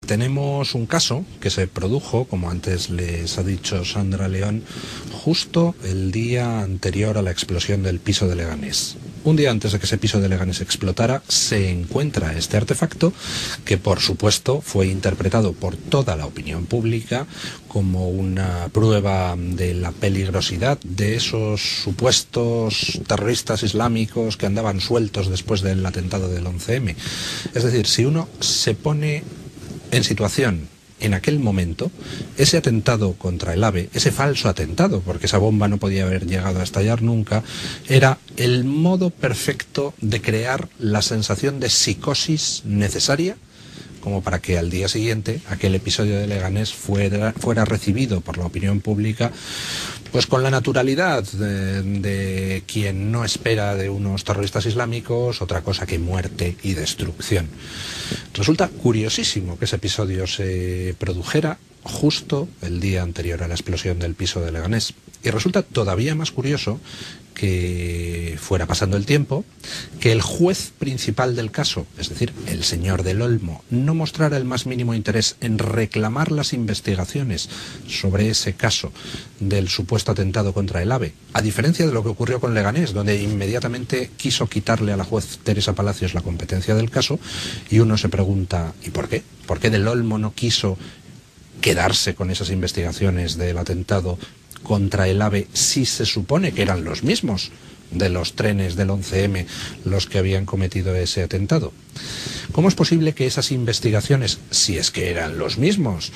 Tenemos un caso que se produjo, como antes les ha dicho Sandra León, justo el día anterior a la explosión del piso de Leganés. Un día antes de que ese piso de Leganés explotara, se encuentra este artefacto que, por supuesto, fue interpretado por toda la opinión pública como una prueba de la peligrosidad de esos supuestos terroristas islámicos que andaban sueltos después del atentado del 11M. Es decir, si uno se pone en situación en aquel momento, ese atentado contra el AVE, ese falso atentado, porque esa bomba no podía haber llegado a estallar nunca, era el modo perfecto de crear la sensación de psicosis necesaria como para que al día siguiente aquel episodio de Leganés fuera recibido por la opinión pública pues con la naturalidad de quien no espera de unos terroristas islámicos otra cosa que muerte y destrucción. Resulta curiosísimo que ese episodio se produjera justo el día anterior a la explosión del piso de Leganés. Y resulta todavía más curioso que fuera pasando el tiempo, que el juez principal del caso, es decir, el señor del Olmo, no mostrara el más mínimo interés en reclamar las investigaciones sobre ese caso del supuesto atentado contra el AVE, a diferencia de lo que ocurrió con Leganés, donde inmediatamente quiso quitarle a la juez Teresa Palacios la competencia del caso, y uno se pregunta, ¿y por qué? ¿Por qué del Olmo no quiso quedarse con esas investigaciones del atentado contra el AVE si se supone que eran los mismos de los trenes del 11M los que habían cometido ese atentado? ¿Cómo es posible que esas investigaciones, si es que eran los mismos,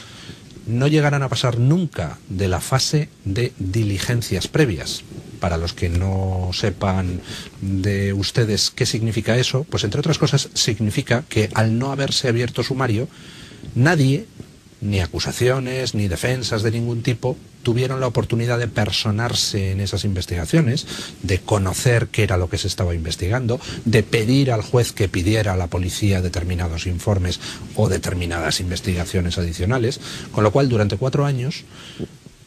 no llegaran a pasar nunca de la fase de diligencias previas? Para los que no sepan de ustedes qué significa eso, pues entre otras cosas significa que al no haberse abierto sumario, nadie, ni acusaciones, ni defensas de ningún tipo, tuvieron la oportunidad de personarse en esas investigaciones, de conocer qué era lo que se estaba investigando, de pedir al juez que pidiera a la policía determinados informes o determinadas investigaciones adicionales, con lo cual durante 4 años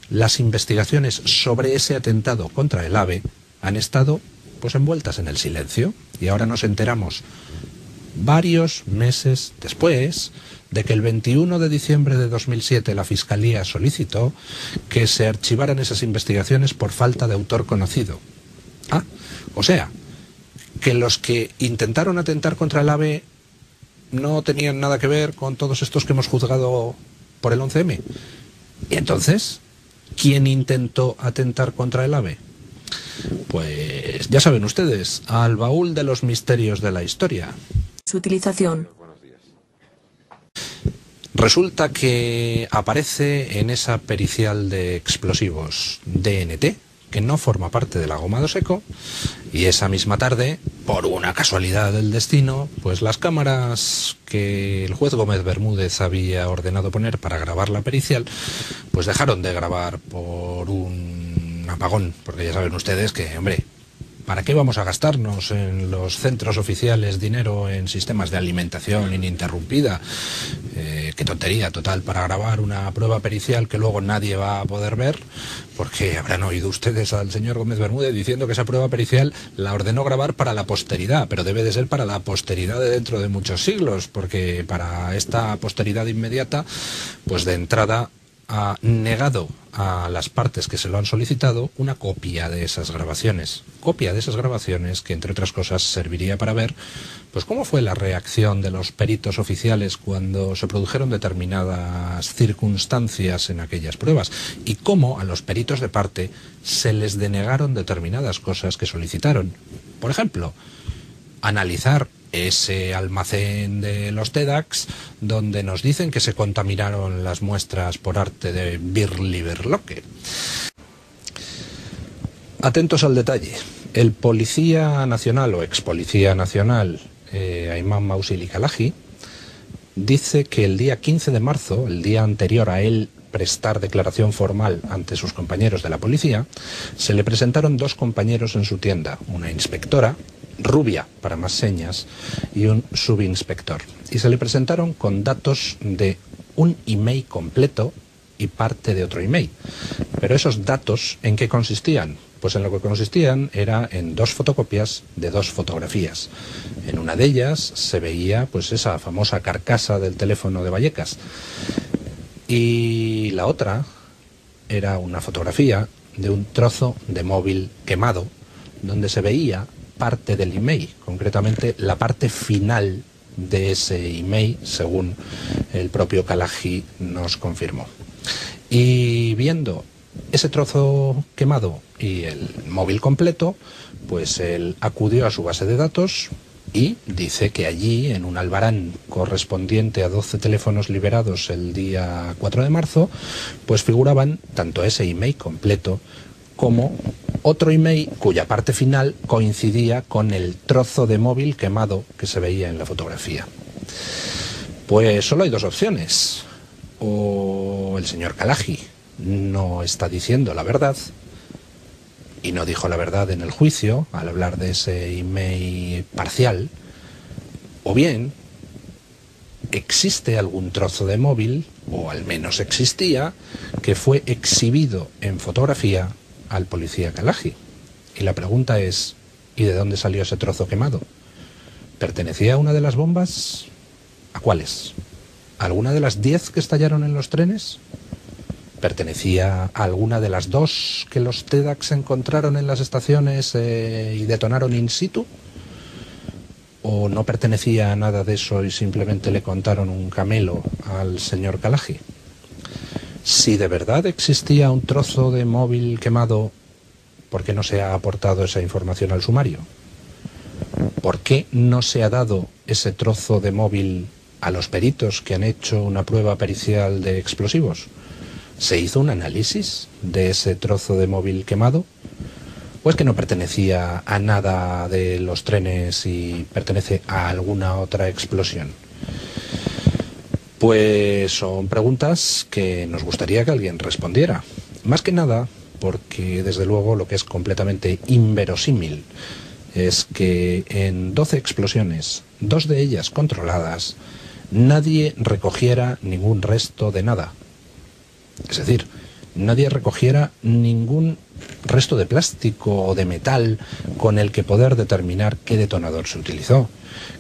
las investigaciones sobre ese atentado contra el AVE han estado pues envueltas en el silencio, y ahora nos enteramos varios meses después de que el 21 de diciembre de 2007 la Fiscalía solicitó que se archivaran esas investigaciones por falta de autor conocido. O sea, que los que intentaron atentar contra el AVE no tenían nada que ver con todos estos que hemos juzgado por el 11M. ¿Y entonces quién intentó atentar contra el AVE? Pues ya saben ustedes, al baúl de los misterios de la historia. Su utilización. Resulta que aparece en esa pericial de explosivos DNT, que no forma parte del agomado seco, y esa misma tarde, por una casualidad del destino, pues las cámaras que el juez Gómez Bermúdez había ordenado poner para grabar la pericial, pues dejaron de grabar por un apagón, porque ya saben ustedes que, hombre, ¿para qué vamos a gastarnos en los centros oficiales dinero en sistemas de alimentación ininterrumpida? Qué tontería, total, para grabar una prueba pericial que luego nadie va a poder ver, porque habrán oído ustedes al señor Gómez Bermúdez diciendo que esa prueba pericial la ordenó grabar para la posteridad, pero debe de ser para la posteridad de dentro de muchos siglos, porque para esta posteridad inmediata, pues de entrada ha negado a las partes que se lo han solicitado una copia de esas grabaciones. Copia de esas grabaciones que, entre otras cosas, serviría para ver pues cómo fue la reacción de los peritos oficiales cuando se produjeron determinadas circunstancias en aquellas pruebas, y cómo a los peritos de parte se les denegaron determinadas cosas que solicitaron. Por ejemplo, analizar ese almacén de los TEDx donde nos dicen que se contaminaron las muestras por arte de Birli Berloque. Atentos al detalle. El policía nacional o ex policía nacional Ayman Mausili Kalaji dice que el día 15 de marzo, el día anterior a él prestar declaración formal ante sus compañeros de la policía, se le presentaron 2 compañeros en su tienda, una inspectora rubia, para más señas, y un subinspector. Y se le presentaron con datos de un email completo y parte de otro email. Pero esos datos, ¿en qué consistían? Pues en lo que consistían era en 2 fotocopias de 2 fotografías. En una de ellas se veía pues esa famosa carcasa del teléfono de Vallecas. Y la otra era una fotografía de un trozo de móvil quemado, donde se veía parte del email, concretamente la parte final de ese email, según el propio Kalaji nos confirmó. Y viendo ese trozo quemado y el móvil completo, pues él acudió a su base de datos y dice que allí, en un albarán correspondiente a 12 teléfonos liberados el día 4 de marzo, pues figuraban tanto ese email completo como otro email cuya parte final coincidía con el trozo de móvil quemado que se veía en la fotografía. Pues solo hay 2 opciones. O el señor Kalaji no está diciendo la verdad y no dijo la verdad en el juicio al hablar de ese email parcial, o bien existe algún trozo de móvil, o al menos existía, que fue exhibido en fotografía al policía Kalaji. Y la pregunta es, ¿y de dónde salió ese trozo quemado? ¿Pertenecía a una de las bombas? ¿A cuáles? ¿A alguna de las 10 que estallaron en los trenes? ¿Pertenecía a alguna de las 2 que los TEDx encontraron en las estaciones y detonaron in situ? ¿O no pertenecía a nada de eso y simplemente le contaron un camelo al señor Kalaji? Si de verdad existía un trozo de móvil quemado, ¿por qué no se ha aportado esa información al sumario? ¿Por qué no se ha dado ese trozo de móvil a los peritos que han hecho una prueba pericial de explosivos? ¿Se hizo un análisis de ese trozo de móvil quemado? ¿O es que no pertenecía a nada de los trenes y pertenece a alguna otra explosión? Pues son preguntas que nos gustaría que alguien respondiera. Más que nada porque, desde luego, lo que es completamente inverosímil es que en 12 explosiones, 2 de ellas controladas, nadie recogiera ningún resto de nada. Es decir, nadie recogiera ningún resto de plástico o de metal con el que poder determinar qué detonador se utilizó.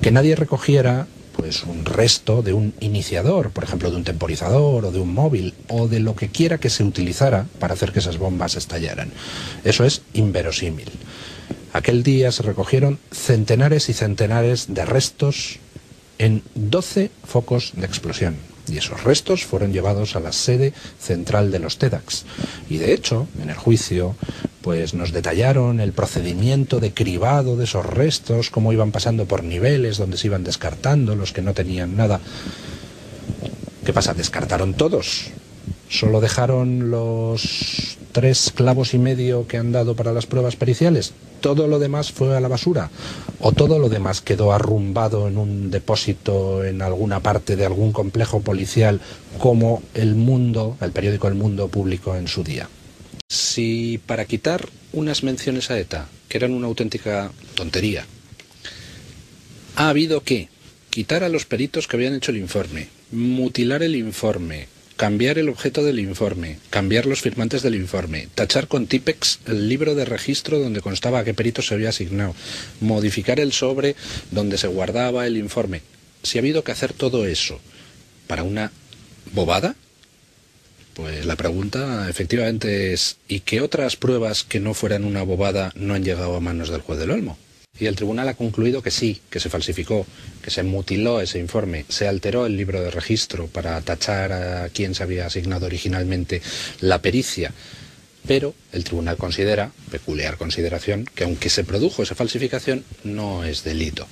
Que nadie recogiera pues un resto de un iniciador, por ejemplo de un temporizador o de un móvil o de lo que quiera que se utilizara para hacer que esas bombas estallaran. Eso es inverosímil. Aquel día se recogieron centenares y centenares de restos en 12 focos de explosión. Y esos restos fueron llevados a la sede central de los TEDx. Y de hecho, en el juicio, pues nos detallaron el procedimiento de cribado de esos restos, cómo iban pasando por niveles donde se iban descartando los que no tenían nada. ¿Qué pasa? ¿Descartaron todos? ¿Solo dejaron los 3 clavos y medio que han dado para las pruebas periciales? ¿Todo lo demás fue a la basura? ¿O todo lo demás quedó arrumbado en un depósito en alguna parte de algún complejo policial, como El Mundo, el periódico El Mundo, publicó en su día? Si para quitar unas menciones a ETA, que eran una auténtica tontería, ha habido que quitar a los peritos que habían hecho el informe, mutilar el informe, cambiar el objeto del informe, cambiar los firmantes del informe, tachar con Tipex el libro de registro donde constaba a qué perito se había asignado, modificar el sobre donde se guardaba el informe. Si ha habido que hacer todo eso para una bobada, pues la pregunta efectivamente es, ¿y qué otras pruebas que no fueran una bobada no han llegado a manos del juez del Olmo? Y el tribunal ha concluido que sí, que se falsificó, que se mutiló ese informe, se alteró el libro de registro para tachar a quien se había asignado originalmente la pericia. Pero el tribunal considera, peculiar consideración, que aunque se produjo esa falsificación, no es delito.